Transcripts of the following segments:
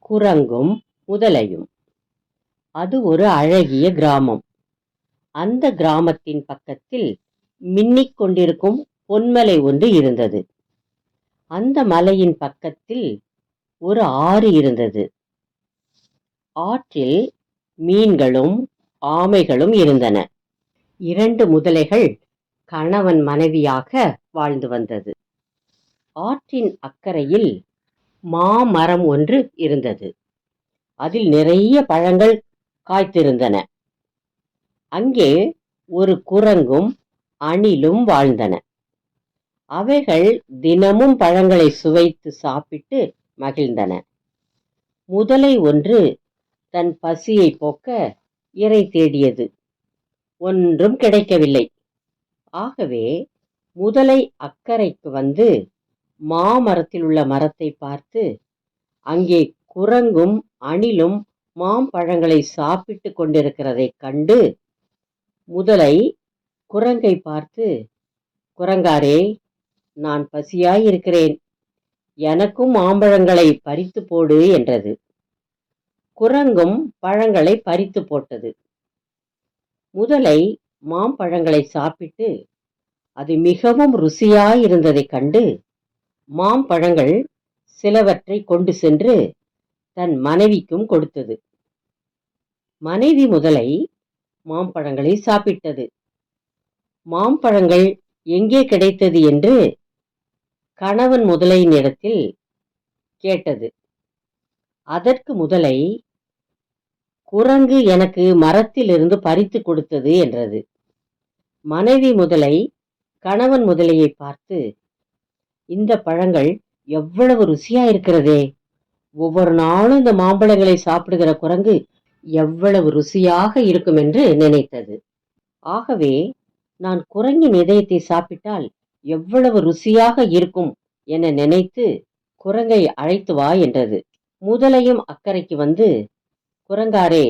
குரங்கும் முதலையும். அது ஒரு அழகிய கிராமம். அந்த கிராமத்தின் பக்கத்தில் மின்னிக் கொண்டிருக்கும் பொன்மலை ஒன்று இருந்தது. அந்த மலையின் பக்கத்தில் ஒரு ஆறு இருந்தது. ஆற்றில் மீன்களும் ஆமைகளும் இருந்தன. 2 முதலைகள் கணவன் மனைவியாக வாழ்ந்து வந்தது. ஆற்றின் அக்கரையில் மாமரம் ஒன்று இருந்தது. அதில் நிறைய பழங்கள் காய்த்திருந்தன. அங்கே ஒரு குரங்கும் அணிலும் வாழ்ந்தன. அவைகள் தினமும் பழங்களை சுவைத்து சாப்பிட்டு மகிழ்ந்தன. முதலை ஒன்று தன் பசியை போக்க இரை தேடியது. ஒன்றும் கிடைக்கவில்லை. ஆகவே முதலை அக்கறைக்கு வந்து மாமரத்தில் உள்ள மரத்தை பார்த்து, அங்கே குரங்கும் அணிலும் மாம்பழங்களை சாப்பிட்டு கொண்டிருக்கிறதைக் கண்டு, முதலை குரங்கை பார்த்து, குரங்காரே, நான் பசியாயிருக்கிறேன், எனக்கும் மாம்பழங்களை பறித்து போடு என்றது. குரங்கும் பழங்களை பறித்து போட்டது. முதலை மாம்பழங்களை சாப்பிட்டு அது மிகவும் ருசியாயிருந்ததைக் கண்டு மாம்பழங்கள் சிலவற்றை கொண்டு சென்று தன் மனைவிக்கும் கொடுத்தது. மனைவி முதலை மாம்பழங்களை சாப்பிட்டது. மாம்பழங்கள் எங்கே கிடைத்தது என்று கணவன் முதலையினிடத்தில் கேட்டது. அதற்கு முதலை, குரங்கு எனக்கு மரத்திலிருந்து பறித்து கொடுத்தது என்றது. மனைவி முதலை கணவன் முதலையை பார்த்து, இந்த பழங்கள் எவ்வளவு ருசியா இருக்கிறதே, ஒவ்வொரு நாளும் இந்த மாம்பழங்களை சாப்பிடுகிற குரங்கு எவ்வளவு ருசியாக இருக்கும் என்று நினைத்தது. ஆகவே நான் குரங்கின் இதயத்தை சாப்பிட்டால் எவ்வளவு ருசியாக இருக்கும் என நினைத்து குரங்கை அழைத்து வா என்றது. முதலையும் அக்கறைக்கு வந்து, குரங்காரே,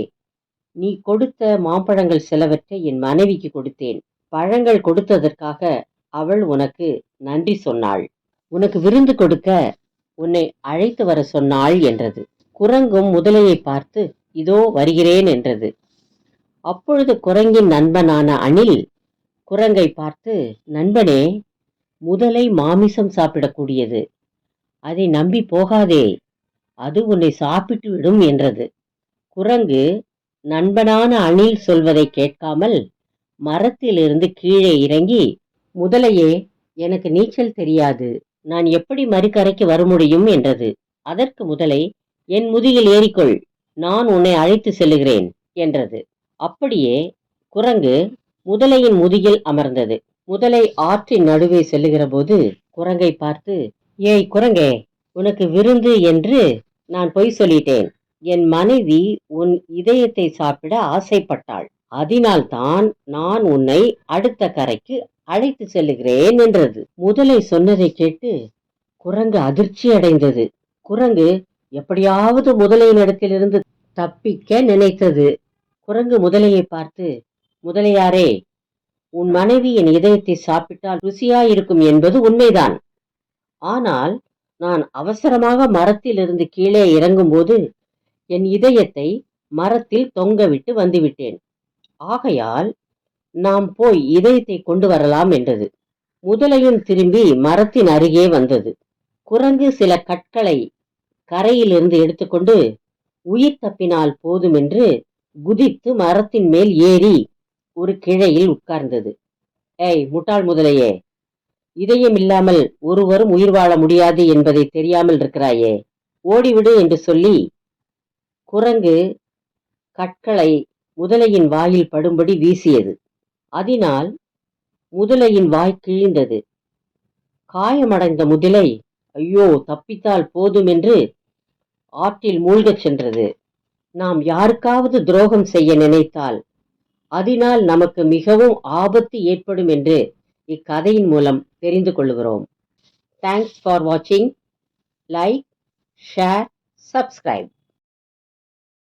நீ கொடுத்த மாம்பழங்கள் சிலவற்றை என் மனைவிக்கு கொடுத்தேன். பழங்கள் கொடுத்ததற்காக அவள் உனக்கு நன்றி சொன்னாள். உனக்கு விருந்து கொடுக்க உன்னை அழைத்து வர சொன்னாள் என்றது. குரங்கும் முதலையை பார்த்து, இதோ வருகிறேன் என்றது. அப்பொழுது குரங்கின் நண்பனான அணில் குரங்கை பார்த்து, நண்பனே, முதலை மாமிசம் சாப்பிடக்கூடியது, அதை நம்பி போகாதே, அது உன்னை சாப்பிட்டு விடும் என்றது. குரங்கு நண்பனான அணில் சொல்வதை கேட்காமல் மரத்திலிருந்து கீழே இறங்கி, முதலையே, எனக்கு நீச்சல் தெரியாது, நான் எப்படி மறுகரைக்கு வர முடியும் என்றது. அதற்கு முதலை, என் முதுகில் ஏறிக்கொள், நான் உன்னை அழைத்து செல்லுகிறேன் என்றது. அப்படியே குரங்கு முதலையின் முதுகில் அமர்ந்தது. முதலை ஆற்றின் நடுவே செல்லுகிற போது குரங்கை பார்த்து, ஏய் குரங்கே, உனக்கு விருந்து என்று நான் பொய் சொல்லிட்டேன். என் மனைவி உன் இதயத்தை சாப்பிட ஆசைப்பட்டாள். அதனால்தான் நான் உன்னை அடுத்த கரைக்கு அழைத்து செல்லுகிறேன் என்றது. முதலை சொன்னதை கேட்டு குரங்கு அதிர்ச்சி அடைந்தது. குரங்கு எப்படியாவது முதலையினிடத்திலிருந்து தப்பிக்க நினைத்தது. குரங்கு முதலையை பார்த்து, முதலையாரே, உன் மனைவி என் இதயத்தை சாப்பிட்டால் ருசியாயிருக்கும் என்பது உண்மைதான். ஆனால் நான் அவசரமாக மரத்திலிருந்து கீழே இறங்கும்போது என் இதயத்தை மரத்தில் தொங்கவிட்டு வந்துவிட்டேன். ஆகையால் நாம் போய் இதயத்தை கொண்டு வரலாம் என்றது. முதலையும் திரும்பி மரத்தின் அருகே வந்தது. குரங்கு சில கற்களை கரையிலிருந்து எடுத்துக்கொண்டு உயிர் தப்பினால் போதும் என்று குதித்து மரத்தின் மேல் ஏறி ஒரு கிளையில் உட்கார்ந்தது. ஏய் முட்டாள் முதலையே, இதயம் இல்லாமல் ஒருவரும் உயிர் வாழ முடியாது என்பதை தெரியாமல் இருக்கிறாயே, ஓடிவிடு என்று சொல்லி குரங்கு கற்களை முதலையின் வாயில் படும்படி வீசியது. அதனால் முதலையின் வாய் கிழிந்தது. காயமடைந்த முதலை, ஐயோ, தப்பித்தால் போதும் என்று ஆற்றில் மூழ்கச் சென்றது. நாம் யாருக்காவது துரோகம் செய்ய நினைத்தால் அதனால் நமக்கு மிகவும் ஆபத்து ஏற்படும் என்று இக்கதையின் மூலம் தெரிந்து கொள்கிறோம். தேங்க்ஸ் ஃபார் வாட்சிங். Like, share, subscribe.